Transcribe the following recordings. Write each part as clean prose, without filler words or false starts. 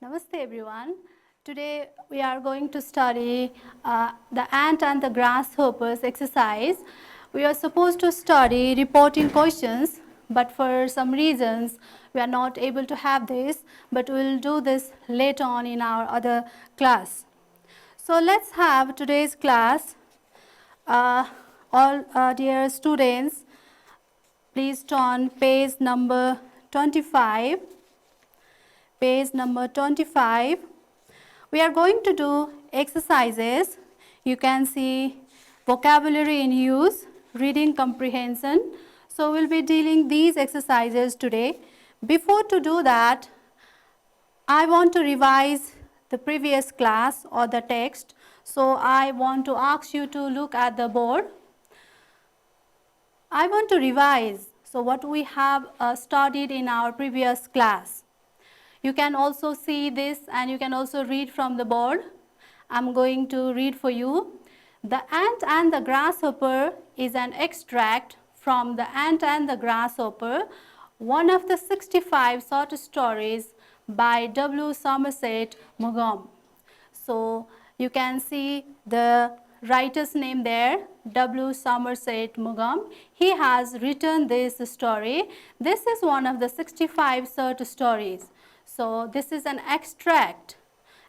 Namaste everyone. Today we are going to study the ant and the grasshoppers exercise. We are supposed to study reporting questions, but for some reasons we are not able to have this, but we will do this later on in our other class. So let's have today's class. All dear students, please turn page number 25. Page number 25. We are going to do exercises. You can see vocabulary in use, reading comprehension. So we'll be dealing these exercises today. Before to do that, I want to revise the previous class or the text. So I want to ask you to look at the board. I want to revise what we have studied in our previous class. You can also see this and you can also read from the board. I'm going to read for you. The Ant and the Grasshopper is an extract from The Ant and the Grasshopper, one of the 65 short stories by W. Somerset Maugham. So you can see the writer's name there, W. Somerset Maugham. He has written this story. This is one of the 65 short stories. So this is an extract.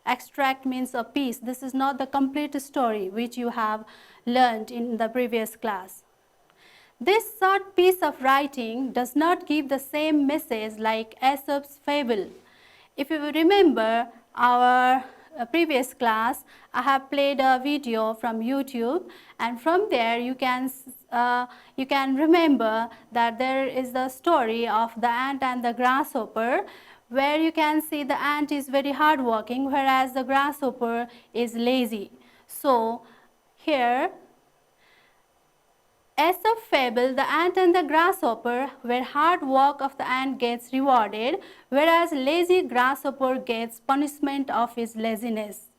Extract means a piece. This is not the complete story which you have learned in the previous class. This short piece of writing does not give the same message like Aesop's fable. If you remember our previous class, I have played a video from YouTube, and from there you can remember that there is the story of the ant and the grasshopper, where you can see the ant is very hardworking, whereas the grasshopper is lazy. So here, Aesop's fable, the ant and the grasshopper, where hard work of the ant gets rewarded, whereas lazy grasshopper gets punishment of his laziness.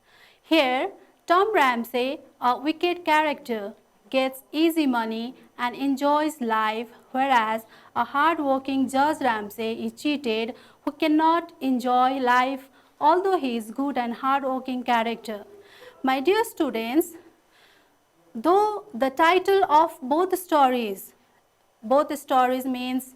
Here, Tom Ramsay, a wicked character, gets easy money and enjoys life, whereas a hard-working Judge Ramsay is cheated, who cannot enjoy life although he is good and hard-working character. My dear students, though the title of both stories means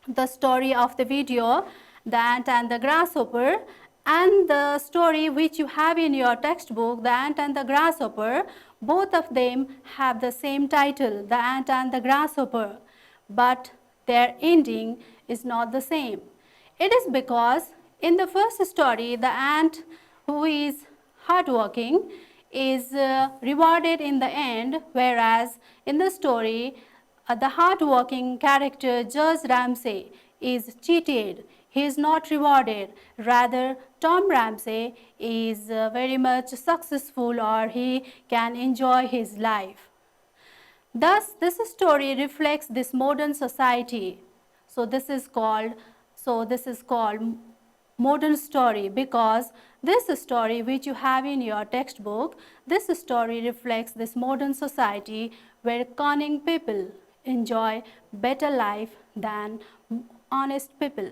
the story of the video, The Ant and the Grasshopper, and the story which you have in your textbook, The Ant and the Grasshopper, both of them have the same title, The Ant and the Grasshopper, but their ending is not the same. It is because in the first story, the ant, who is hardworking, is rewarded in the end, whereas in the story, the hard-working character Judge Ramsay is cheated. He is not rewarded. Rather, Tom Ramsay is very much successful, or he can enjoy his life. Thus, this story reflects this modern society. So this is called modern story, because this story which you have in your textbook, this story reflects this modern society where cunning people enjoy better life than honest people.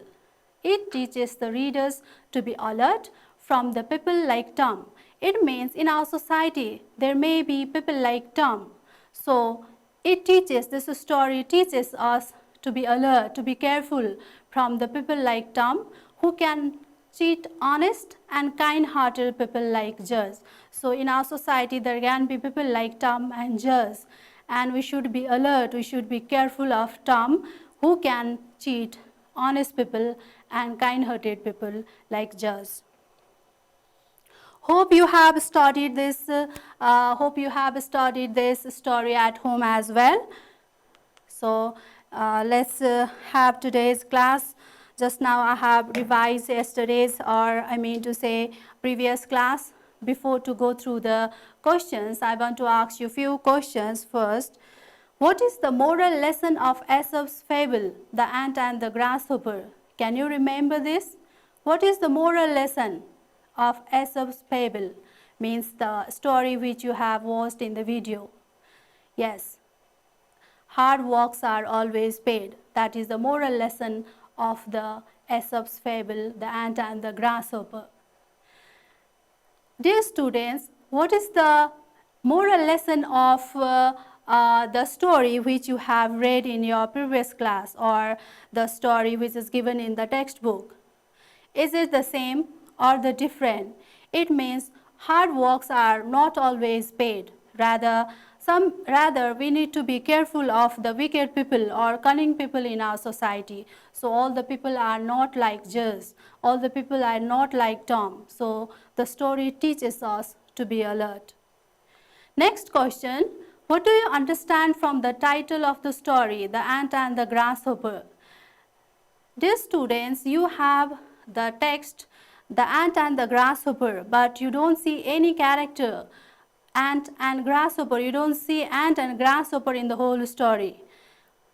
It teaches the readers to be alert from the people like Tom. It means in our society there may be people like Tom. So this story teaches us to be alert, to be careful from the people like Tom, who can cheat honest and kind-hearted people like Judge. So in our society there can be people like Tom and Judge, and we should be alert, we should be careful of Tom, who can cheat honest people and kind-hearted people like Judge. Hope you have studied this story at home as well. So let's have today's class. Just now I have revised yesterday's, previous class. Before to go through the questions, I want to ask you a few questions first. What is the moral lesson of Aesop's fable, The Ant and the Grasshopper? Can you remember this? What is the moral lesson of Aesop's fable? Means the story which you have watched in the video. Yes, hard works are always paid. That is the moral lesson of the Aesop's fable, The Ant and the Grasshopper. Dear students, what is the moral lesson of the story which you have read in your previous class, or the story which is given in the textbook? Is it the same or the different? It means hard works are not always paid. Rather we need to be careful of the wicked people or cunning people in our society. So all the people are not like Jez. All the people are not like Tom. So the story teaches us to be alert. Next question. What do you understand from the title of the story, The Ant and the Grasshopper? Dear students, you have the text, The Ant and the Grasshopper, but you don't see any character, ant and grasshopper. You don't see ant and grasshopper in the whole story.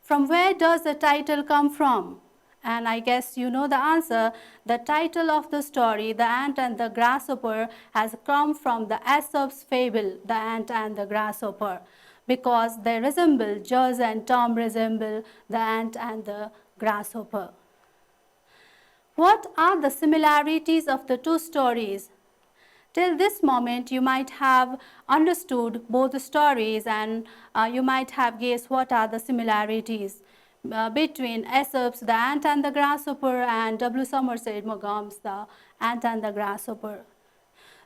From where does the title come from? And I guess you know the answer. The title of the story, The Ant and the Grasshopper, has come from the Aesop's fable, The Ant and the Grasshopper, because they resemble, Jez and Tom resemble the ant and the grasshopper. What are the similarities of the two stories? Till this moment, you might have understood both stories, and you might have guessed what are the similarities between Aesop's The Ant and the Grasshopper and W. Somerset Maugham's The Ant and the Grasshopper.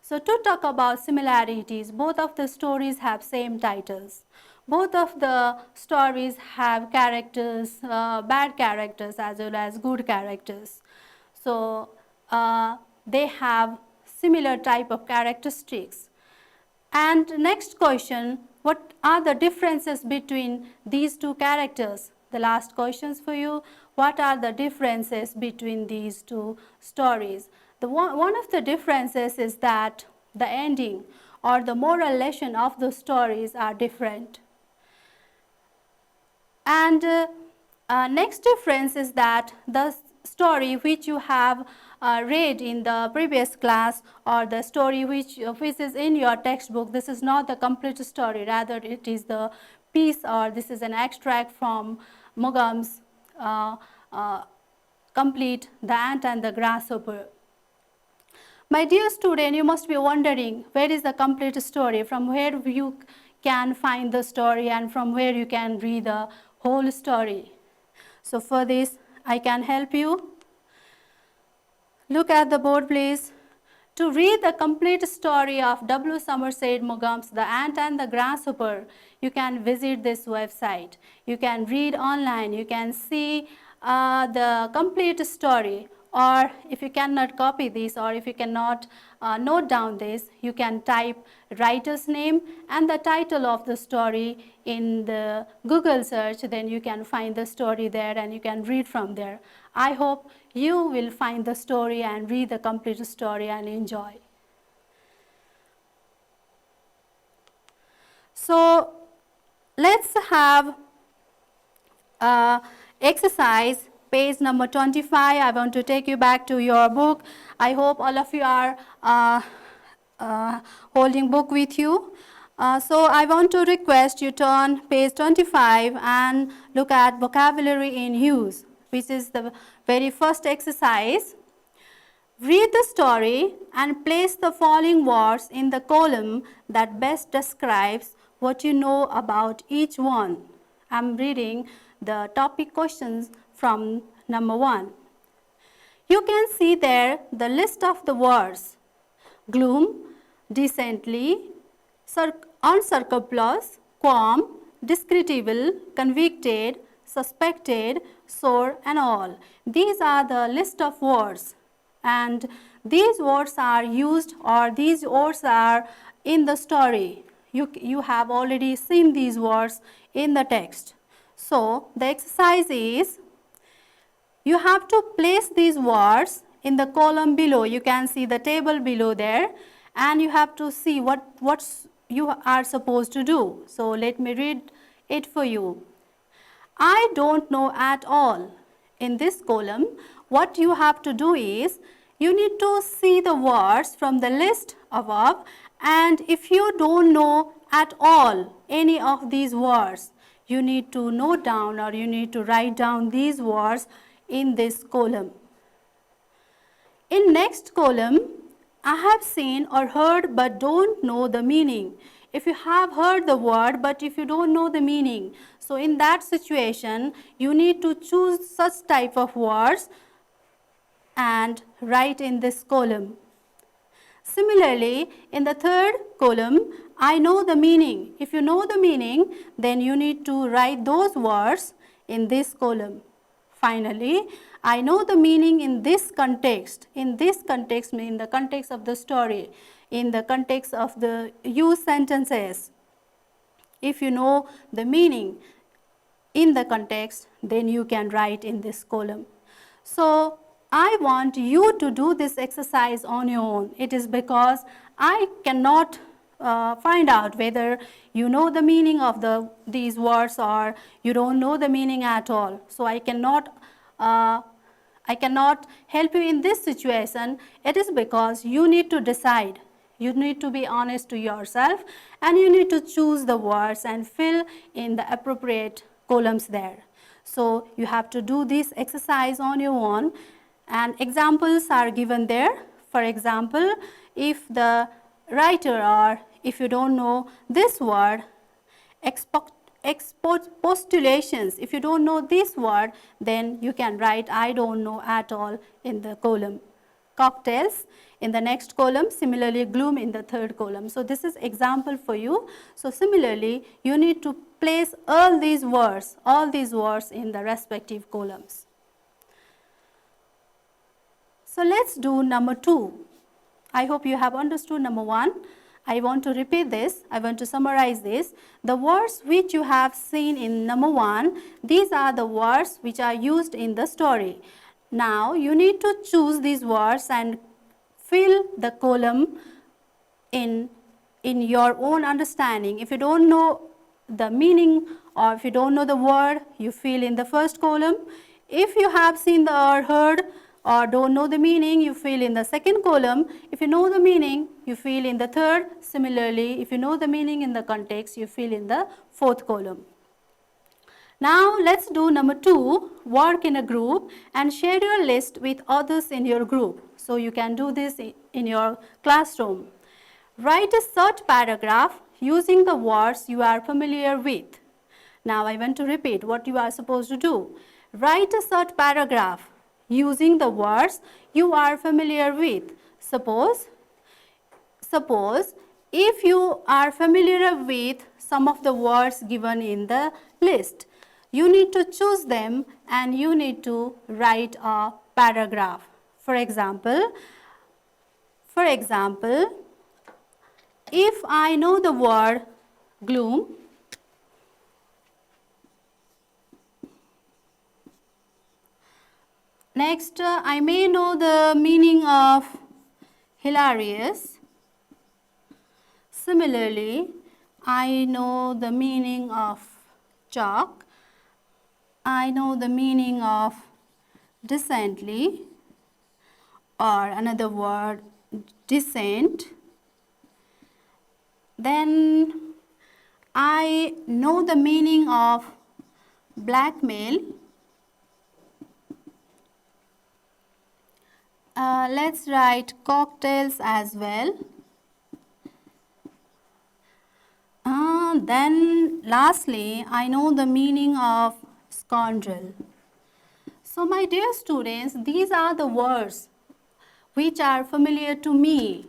So to talk about similarities, both of the stories have same titles. Both of the stories have characters, bad characters as well as good characters. So they have similar type of characteristics. And next question, what are the differences between these two characters? The last questions for you. What are the differences between these two stories? One of the differences is that the ending or the moral lesson of the stories are different. And next difference is that the story which you have read in the previous class, or the story which is in your textbook, this is not the complete story, rather it is the piece, or this is an extract from Maugham's complete The Ant and the Grasshopper. My dear student, you must be wondering, where is the complete story? From where you can find the story, and from where you can read the whole story? So for this, I can help you. Look at the board, please. To read the complete story of W. Somerset Maugham's The Ant and the Grasshopper, you can visit this website. You can read online. You can see the complete story. Or if you cannot copy this, or if you cannot note down this, you can type writer's name and the title of the story in the Google search. Then you can find the story there and you can read from there. I hope you will find the story and read the complete story and enjoy. So let's have exercise page number 25. I want to take you back to your book. I hope all of you are holding book with you. So I want to request you turn page 25 and look at vocabulary in use, which is the very first exercise. Read the story and place the following words in the column that best describes what you know about each one. I am reading the topic questions from number 1. You can see there the list of the words: gloom, decently, unscrupulous, qualm, discreditable, convicted, suspected, sore, and all. These are the list of words, and these words are used, or these words are in the story. You have already seen these words in the text. So the exercise is, you have to place these words in the column below. You can see the table below there, and you have to see what you are supposed to do. So let me read it for you. I don't know at all. In this column, what you have to do is, you need to see the words from the list above, and if you don't know at all any of these words, you need to note down, or you need to write down these words in this column. In next column, I have seen or heard but don't know the meaning. If you have heard the word but if you don't know the meaning, so in that situation you need to choose such type of words and write in this column. Similarly, in the third column, I know the meaning. If you know the meaning, then you need to write those words in this column. Finally, I know the meaning in this context. In this context, in the context of the story, in the context of the used sentences. If you know the meaning in the context, then you can write in this column. So I want you to do this exercise on your own. It is because I cannot find out whether you know the meaning of these words or you don't know the meaning at all. So I cannot help you in this situation. It is because you need to decide. You need to be honest to yourself and you need to choose the words and fill in the appropriate columns there. So you have to do this exercise on your own and examples are given there. For example, if the writer or if you don't know this word, postulations, if you don't know this word, then you can write I don't know at all in the column. Cocktails in the next column, similarly gloom in the third column. So this is example for you. So similarly, you need to place all these words in the respective columns. So let's do number 2. I hope you have understood number 1. I want to repeat this. I want to summarize this. The words which you have seen in number 1, these are the words which are used in the story. Now you need to choose these words and fill the column in your own understanding. If you don't know the meaning or if you don't know the word, you fill in the first column. If you have seen or heard or don't know the meaning, you fill in the second column. If you know the meaning, you fill in the third. Similarly, if you know the meaning in the context, you fill in the fourth column. Now let's do number 2, work in a group and share your list with others in your group. So you can do this in your classroom. Write a short paragraph using the words you are familiar with. Now I want to repeat what you are supposed to do. Write a short paragraph using the words you are familiar with. Suppose if you are familiar with some of the words given in the list, you need to choose them and you need to write a paragraph. For example, if I know the word gloom, next I may know the meaning of hilarious. Similarly, I know the meaning of chalk. I know the meaning of decently, or another word, decent. Then I know the meaning of blackmail. Let's write cocktails as well. Then lastly, I know the meaning of scoundrel. So my dear students, these are the words which are familiar to me.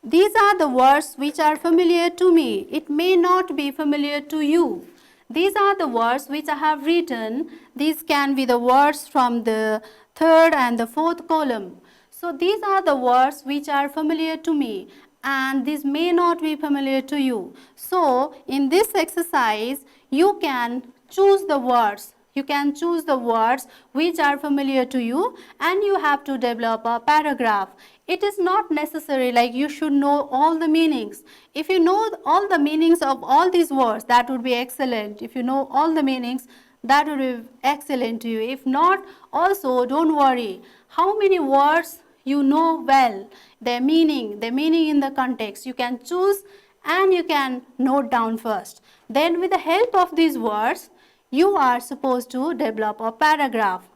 These are the words which are familiar to me. It may not be familiar to you. These are the words which I have written. These can be the words from the third and the fourth column. So these are the words which are familiar to me and these may not be familiar to you. So in this exercise, you can choose the words. You can choose the words which are familiar to you and you have to develop a paragraph. It is not necessary like you should know all the meanings. If you know all the meanings of all these words, that would be excellent. If you know all the meanings, that would be excellent to you. If not, also don't worry. How many words you know well, their meaning in the context, you can choose and you can note down first. Then with the help of these words, you are supposed to develop a paragraph.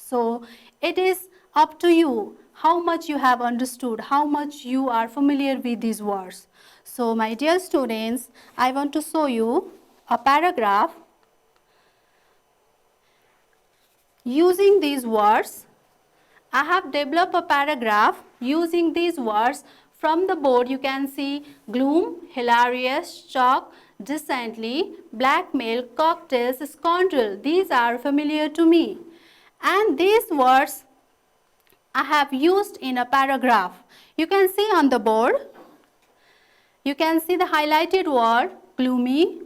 So it is up to you how much you have understood, how much you are familiar with these words. So my dear students, I want to show you a paragraph using these words. I have developed a paragraph using these words. From the board you can see gloom, hilarious, shock, decently, blackmail, cocktails, scoundrel. These are familiar to me. And these words I have used in a paragraph. You can see on the board, you can see the highlighted word gloomy,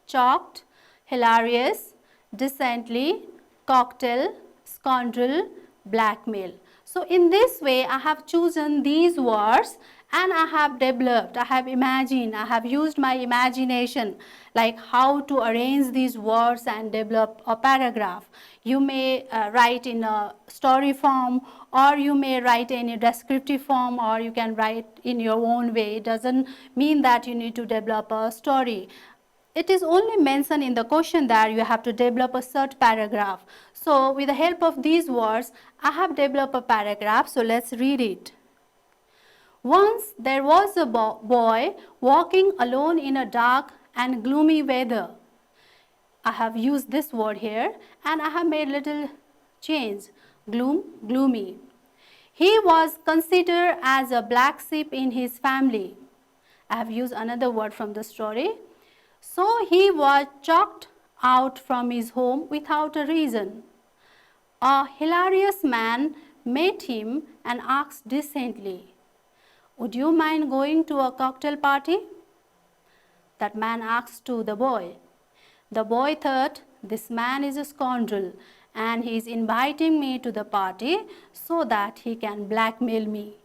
shocked, hilarious, decently, cocktail, scoundrel, blackmail. So in this way I have chosen these words and I have developed, I have imagined, I have used my imagination like how to arrange these words and develop a paragraph. You may write in a story form, or you may write in a descriptive form, or you can write in your own way. It doesn't mean that you need to develop a story. It is only mentioned in the question that you have to develop a short paragraph. So with the help of these words, I have developed a paragraph. So let's read it. Once there was a boy walking alone in a dark and gloomy weather. I have used this word here and I have made little change. Gloom, gloomy. He was considered as a black sheep in his family. I have used another word from the story. So he was chucked out from his home without a reason. A hilarious man met him and asked decently, "Would you mind going to a cocktail party?" That man asked to the boy. The boy thought, this man is a scoundrel and he is inviting me to the party so that he can blackmail me.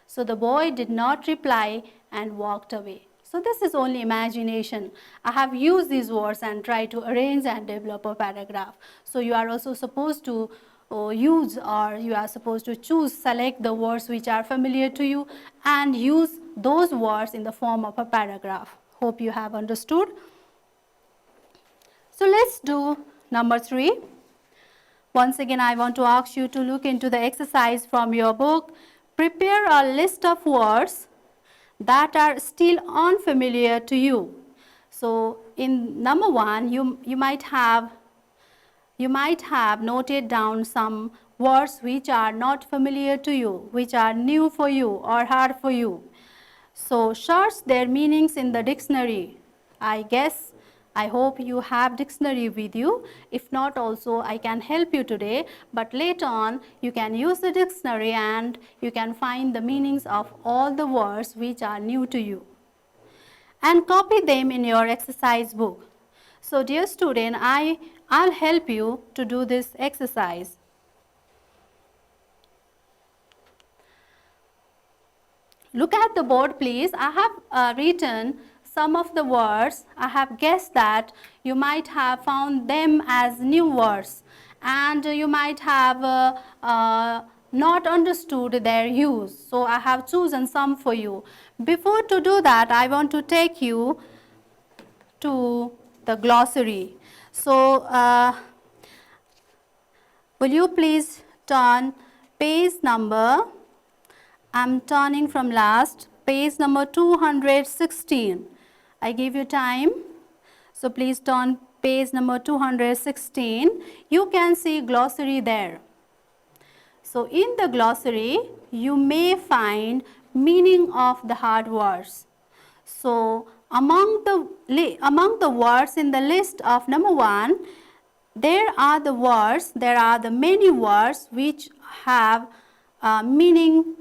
So the boy did not reply and walked away. So this is only imagination. I have used these words and tried to arrange and develop a paragraph. So you are also supposed to use, or you are supposed to choose, select the words which are familiar to you and use those words in the form of a paragraph. Hope you have understood. So let's do number 3. Once again, I want to ask you to look into the exercise from your book. Prepare a list of words that are still unfamiliar to you. So in number 1, you might have noted down some words which are not familiar to you, which are new for you or hard for you. So search their meanings in the dictionary. I hope you have dictionary with you. If not, also I can help you today, but later on you can use the dictionary and you can find the meanings of all the words which are new to you. And copy them in your exercise book. So dear student, I'll help you to do this exercise. Look at the board please. I have written some of the words. I have guessed that you might have found them as new words and you might have not understood their use. So I have chosen some for you. Before to do that, I want to take you to the glossary. So will you please turn page number, I'm turning from last, page number 216. I give you time. So please turn page number 216. You can see glossary there. So in the glossary, you may find meaning of the hard words. So among the words in the list of number 1, there are the many words which have meaning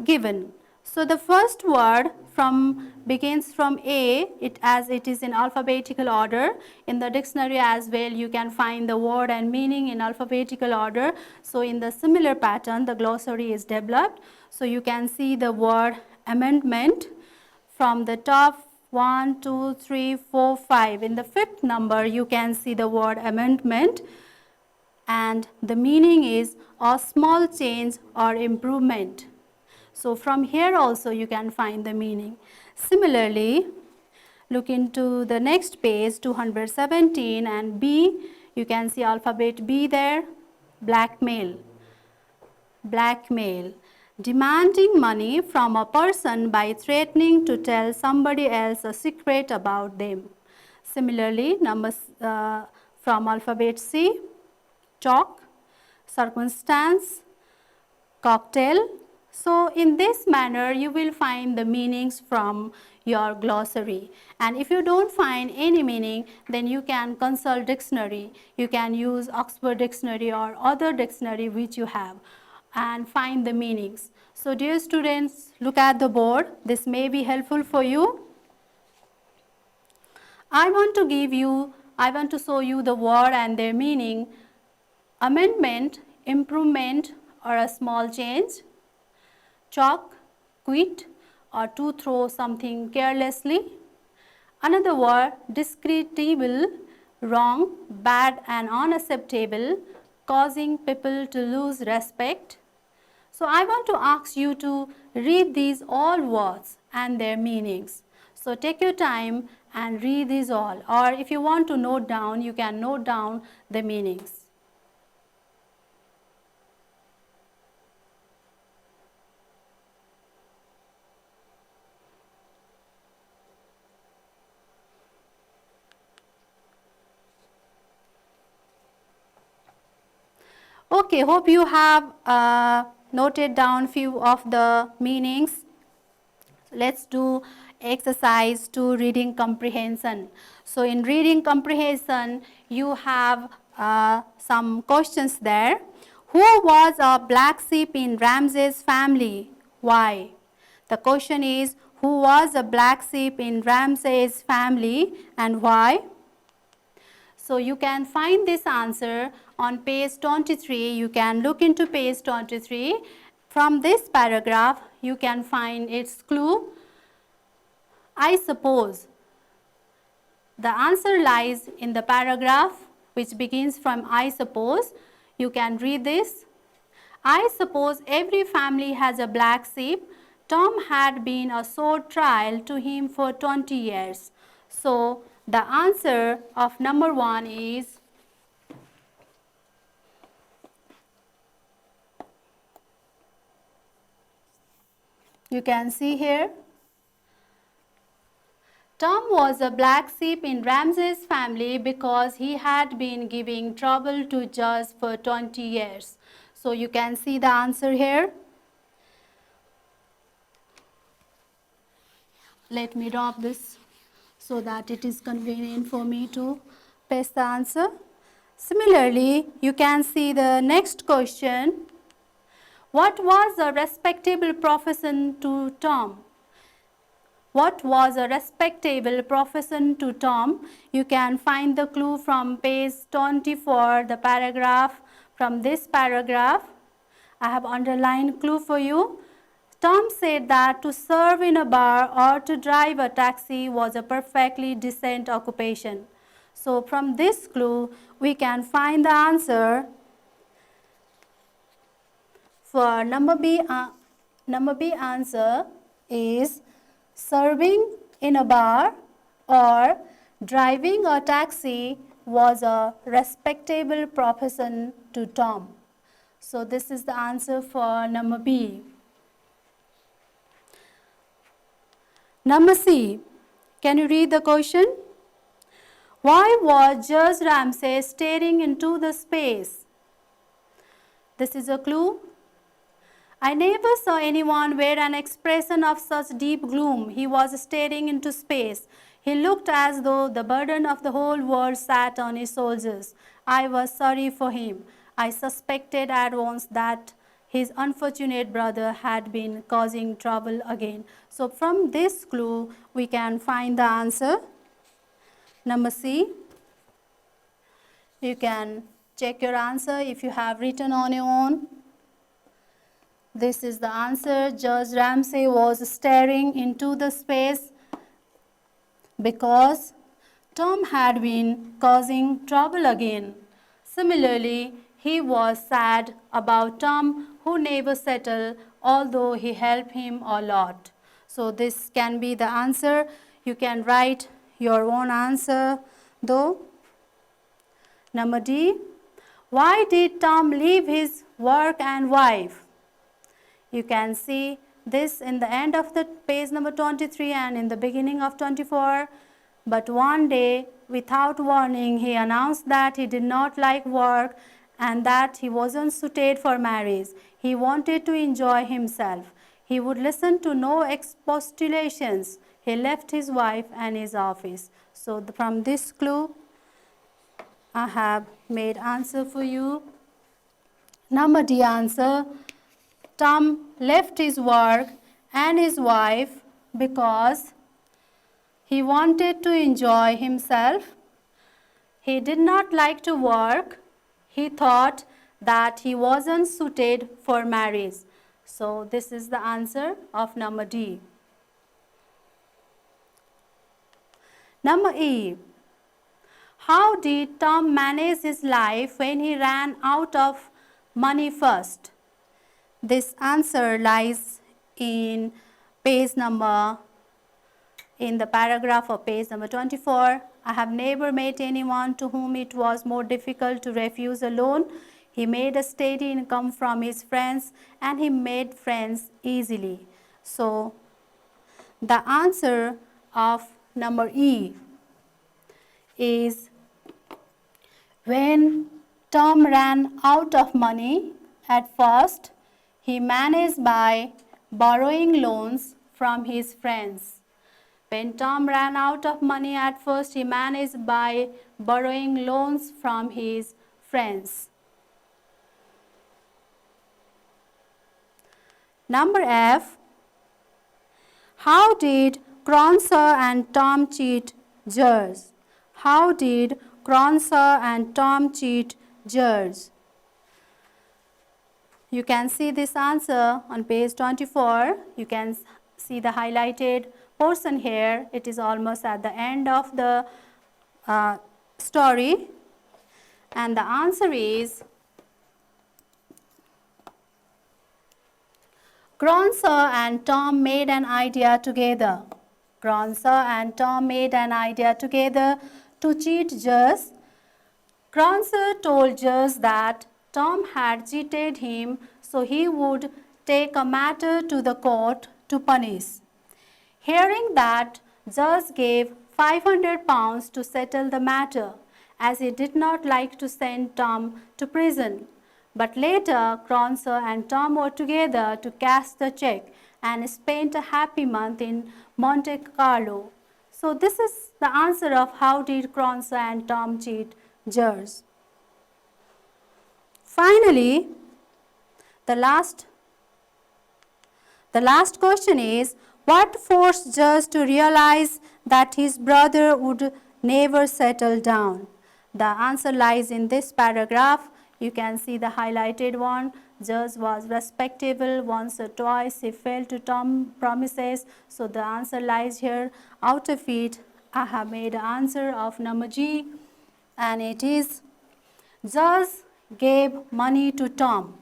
given. So the first word begins from A, as it is in alphabetical order. In the dictionary as well, you can find the word and meaning in alphabetical order. So in the similar pattern, the glossary is developed. So you can see the word amendment from the top 1, 2, 3, 4, 5. In the 5th number, you can see the word amendment, and the meaning is a small change or improvement. So from here also you can find the meaning. Similarly, look into the next page 217 and B. You can see alphabet B there. Blackmail. Blackmail. Demanding money from a person by threatening to tell somebody else a secret about them. Similarly, numbers from alphabet C, talk, circumstance, cocktail. So in this manner you will find the meanings from your glossary, and if you don't find any meaning, then you can consult dictionary. You can use Oxford dictionary or other dictionary which you have and find the meanings. So dear students, look at the board. This may be helpful for you. I want to show you the word and their meaning. Amendment, improvement, or a small change. Chalk, quit, or to throw something carelessly. Another word, discreditable, wrong, bad and unacceptable, causing people to lose respect. So I want to ask you to read these all words and their meanings. So take your time and read these all, or if you want to note down, you can note down the meanings. Okay, hope you have noted down few of the meanings. Let's do exercise 2, reading comprehension. So in reading comprehension, you have some questions there. Who was a black sheep in Ramses' family? Why? The question is, who was a black sheep in Ramses' family and why? So you can find this answer on page 23. You can look into page 23. From this paragraph, you can find its clue. I suppose. The answer lies in the paragraph which begins from I suppose. You can read this. I suppose every family has a black sheep. Tom had been a sore trial to him for 20 years. So the answer of number 1 is you can see here. Tom was a black sheep in Ramses' family because he had been giving trouble to Judge for 20 years. So you can see the answer here. Let me drop this so that it is convenient for me to paste the answer. Similarly, you can see the next question. What was a respectable profession to Tom? What was a respectable profession to Tom? You can find the clue from page 24, the paragraph. From this paragraph, I have underlined clue for you. Tom said that to serve in a bar or to drive a taxi was a perfectly decent occupation. So from this clue, we can find the answer for number B. Number B answer is serving in a bar or driving a taxi was a respectable profession to Tom. So this is the answer for number B. Number C, can you read the question? Why was Judge Ramses staring into the space? This is a clue. I never saw anyone wear an expression of such deep gloom. He was staring into space. He looked as though the burden of the whole world sat on his shoulders. I was sorry for him. I suspected at once that his unfortunate brother had been causing trouble again. So from this clue, we can find the answer. Number C. You can check your answer if you have written on your own. This is the answer. Judge Ramsay was staring into the space because Tom had been causing trouble again. Similarly, he was sad about Tom, who never settled, although he helped him a lot. So this can be the answer. You can write your own answer though. Number D. Why did Tom leave his work and wife? You can see this in the end of the page number 23 and in the beginning of 24. But one day, without warning, he announced that he did not like work and that he wasn't suited for marriage. He wanted to enjoy himself. He would listen to no expostulations. He left his wife and his office. So from this clue, I have made answer for you. Number D answer. Tom left his work and his wife because he wanted to enjoy himself. He did not like to work. He thought that he wasn't suited for marriage. So this is the answer of number D. Number E. How did Tom manage his life when he ran out of money first? This answer lies in the paragraph of page number 24. I have never met anyone to whom it was more difficult to refuse a loan. He made a steady income from his friends and he made friends easily. So the answer of number E is when Tom ran out of money at first, he managed by borrowing loans from his friends. When Tom ran out of money at first, he managed by borrowing loans from his friends. Number F. How did Cronser and Tom cheat jurors? How did Cronser and Tom cheat jurors? You can see this answer on page 24. You can see the highlighted portion here. It is almost at the end of the story. And the answer is Cronser and Tom made an idea together. Cronser and Tom made an idea together to cheat judges. Cronser told judges that Tom had cheated him, so he would take a matter to the court to punish. Hearing that, judge gave £500 to settle the matter, as he did not like to send Tom to prison. But later, Cronser and Tom were together to cash the check and spent a happy month in Monte Carlo. So this is the answer of how did Cronser and Tom cheat jurors. Finally, the last question is, what forced Judge to realize that his brother would never settle down? The answer lies in this paragraph. You can see the highlighted one. Judge was respectable. Once or twice he failed to Tom's promises. So the answer lies here. Out of it, I have made an answer of number G, and it is Judge gave money to Tom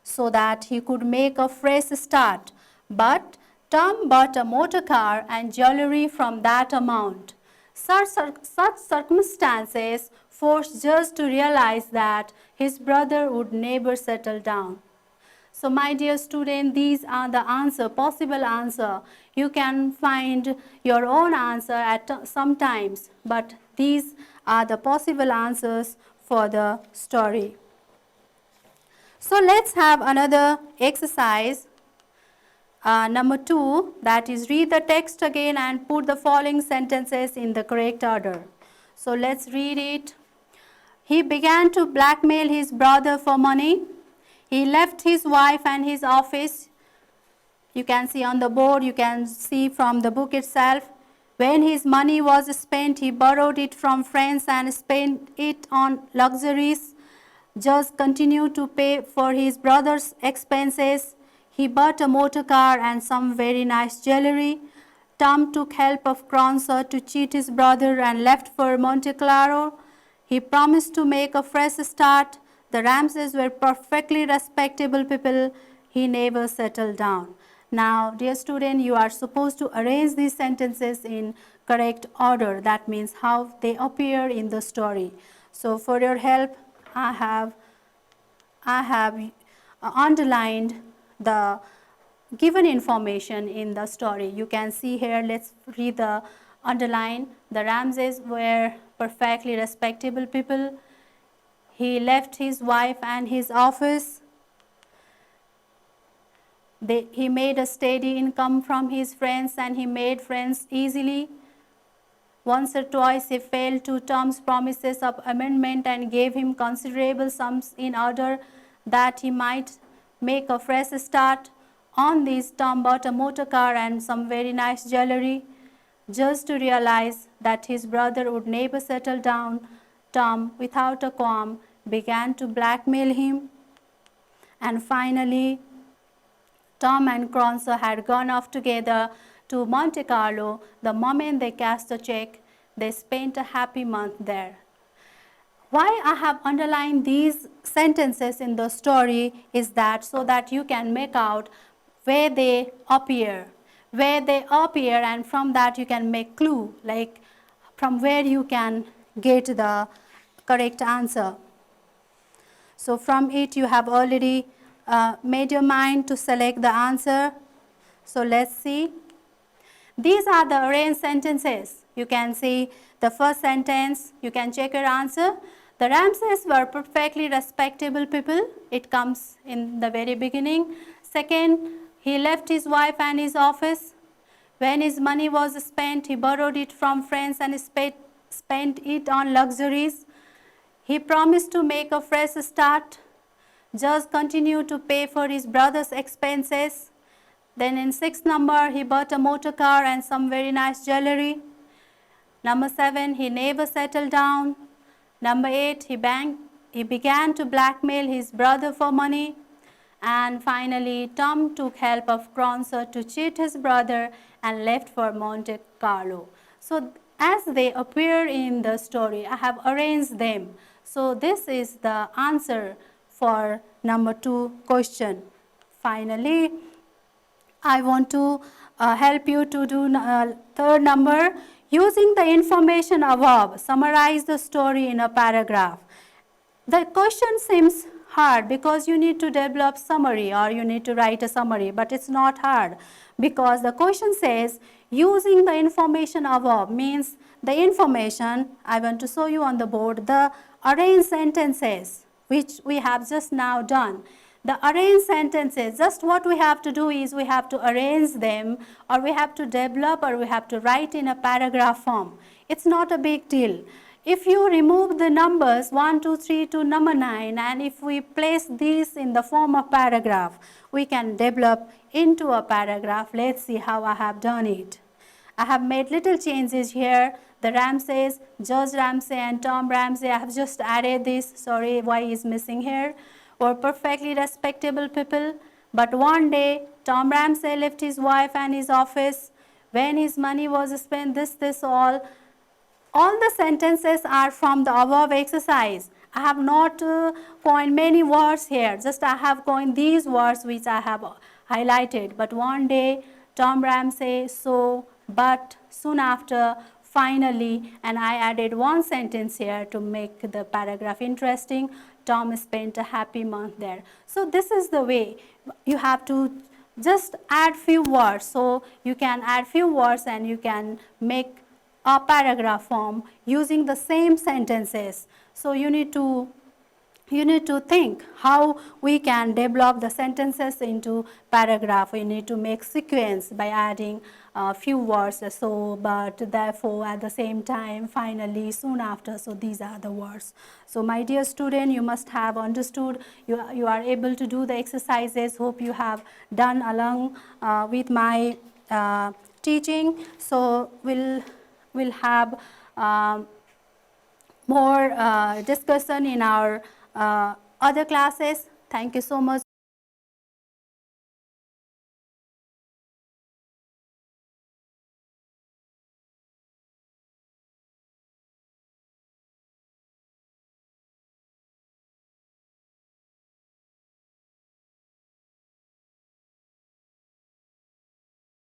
so that he could make a fresh start. But Tom bought a motor car and jewelry from that amount. Such circumstances forced Judge to realize that his brother would never settle down. So my dear student, these are the possible answer. You can find your own answer at some times, but these are the possible answers for the story. So let's have another exercise. Number 2, that is read the text again and put the following sentences in the correct order. So let's read it. He began to blackmail his brother for money. He left his wife and his office. You can see on the board, you can see from the book itself. When his money was spent, he borrowed it from friends and spent it on luxuries. Judge continued to pay for his brother's expenses. He bought a motor car and some very nice jewelry. Tom took help of Cronser to cheat his brother and left for Monte Carlo. He promised to make a fresh start. The Ramses were perfectly respectable people. He never settled down. Now, dear student, you are supposed to arrange these sentences in correct order. That means how they appear in the story. So, for your help, I have underlined the given information in the story. You can see here, let's read the underline. The Ramses were perfectly respectable people. He left his wife and his office. He made a steady income from his friends, and he made friends easily. Once or twice he failed to Tom's promises of amendment and gave him considerable sums in order that he might make a fresh start. On this, Tom bought a motor car and some very nice jewelry. Just to realize that his brother would never settle down, Tom, without a qualm, began to blackmail him. And finally, Tom and Cronso had gone off together to Monte Carlo. The moment they cashed the check, they spent a happy month there. Why I have underlined these sentences in the story is that so that you can make out where they appear. Where they appear, and from that you can make clue, like from where you can get the correct answer. So from it you have already made your mind to select the answer. So let's see. These are the arranged sentences. You can see the first sentence, you can check your answer. The Ramses were perfectly respectable people. It comes in the very beginning. Second, he left his wife and his office. When his money was spent, he borrowed it from friends and spent it on luxuries. He promised to make a fresh start. Just continue to pay for his brother's expenses. Then in 6th number, he bought a motor car and some very nice jewelry. Number 7, he never settled down. Number 8, he began to blackmail his brother for money. And finally, Tom took help of Cronso to cheat his brother and left for Monte Carlo. So as they appear in the story, I have arranged them. So this is the answer for number 2 question. Finally, I want to help you to do third number. Using the information above, summarize the story in a paragraph. The question seems hard because you need to develop summary or you need to write a summary, but it's not hard because the question says using the information above means the information, I want to show you on the board, the arranged sentences which we have just now done. The arranged sentences, just what we have to do is we have to arrange them or we have to develop or we have to write in a paragraph form. It's not a big deal. If you remove the numbers 1, 2, 3 to number 9 and if we place these in the form of paragraph, we can develop into a paragraph. Let's see how I have done it. I have made little changes here. The Ramses, George Ramsay and Tom Ramsay, I have just added this. Sorry, Y is missing here. Were perfectly respectable people. But one day, Tom Ramsay left his wife and his office. When his money was spent, this, all. All the sentences are from the above exercise. I have not coined many words here. Just I have coined these words which I have highlighted. But one day, Tom Ramsay, so, but, soon after, finally, and I added one sentence here to make the paragraph interesting. Tom spent a happy month there. So this is the way you have to just add few words. So you can add few words and you can make a paragraph form using the same sentences. So you need to think how we can develop the sentences into paragraph. We need to make sequence by adding a few words, so, but, therefore, at the same time, finally, soon after. So these are the words. So my dear student, you must have understood, you are able to do the exercises. Hope you have done along with my teaching. So we'll have more discussion in our other classes. Thank you so much.